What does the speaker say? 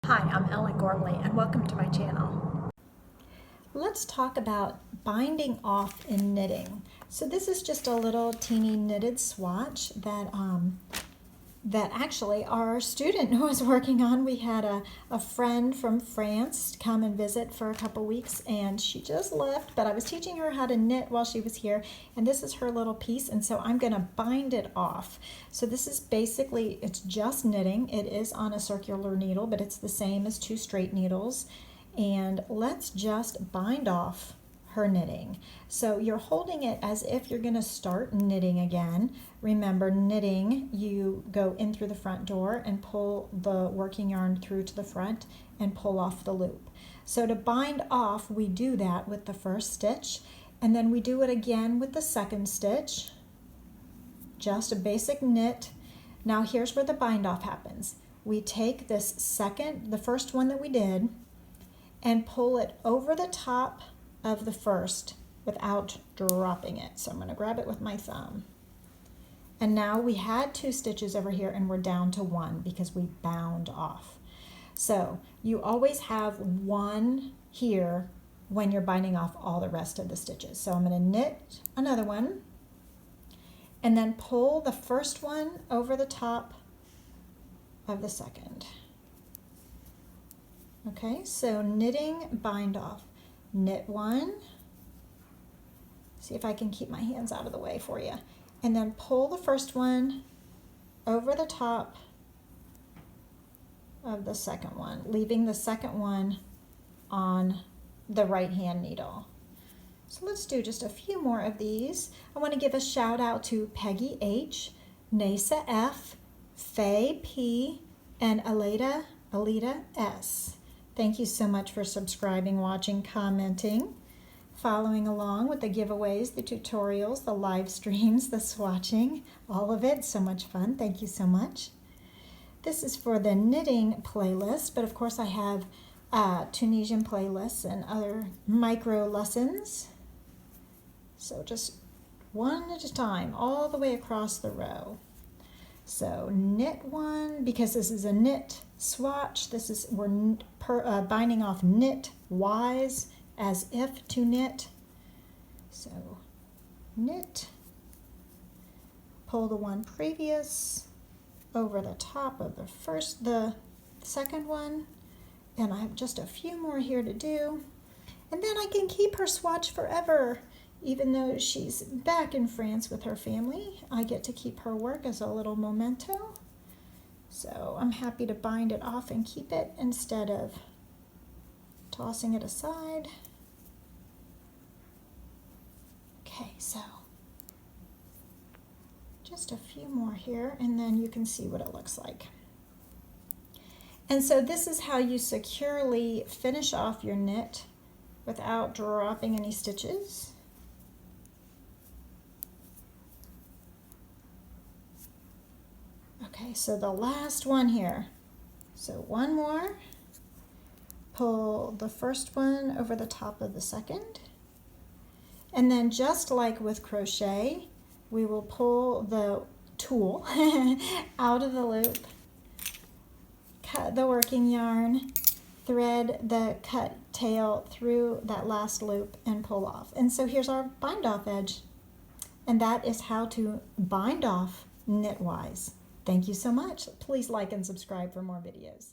Hi, I'm Gormley and welcome to my channel. Let's talk about binding off in knitting. So this is just a little teeny knitted swatch that actually our student was working on. We had a friend from France come and visit for a couple weeks, and she just left, but I was teaching her how to knit while she was here, and this is her little piece, and so I'm gonna bind it off. So this is basically, it's just knitting. It is on a circular needle, but it's the same as two straight needles, and let's just bind off her knitting. So you're holding it as if you're going to start knitting again. Remember, knitting, you go in through the front door and pull the working yarn through to the front and pull off the loop. So to bind off, we do that with the first stitch, and then we do it again with the second stitch. Just a basic knit. Now here's where the bind off happens. We take this the first one that we did, and pull it over the top of the first without dropping it. So I'm going to grab it with my thumb. And now we had two stitches over here and we're down to one because we bound off. So you always have one here when you're binding off all the rest of the stitches. So I'm going to knit another one and then pull the first one over the top of the second. Okay, so knitting, bind off. Knit one, see if I can keep my hands out of the way for you, and then pull the first one over the top of the second one, leaving the second one on the right hand needle. So let's do just a few more of these. I want to give a shout out to Peggy H, Nasa F, Faye P, and Alita S. Thank you so much for subscribing, watching, commenting, following along with the giveaways, the tutorials, the live streams, the swatching, all of it. So much fun. Thank you so much. This is for the knitting playlist, but of course I have Tunisian playlists and other micro lessons. So just one at a time, all the way across the row. So knit one, because this is a knit swatch, we're binding off knit wise, as if to knit. So knit, pull the one previous over the top of the second one, and I have just a few more here to do, and then I can keep her swatch forever. Even though she's back in France with her family, I get to keep her work as a little memento. So I'm happy to bind it off and keep it instead of tossing it aside. Okay, so just a few more here, and then you can see what it looks like. And so this is how you securely finish off your knit without dropping any stitches. Okay, so the last one here. So one more, pull the first one over the top of the second, and then just like with crochet, we will pull the tool out of the loop, cut the working yarn, thread the cut tail through that last loop and pull off. And so here's our bind off edge. And that is how to bind off knitwise. Thank you so much. Please like and subscribe for more videos.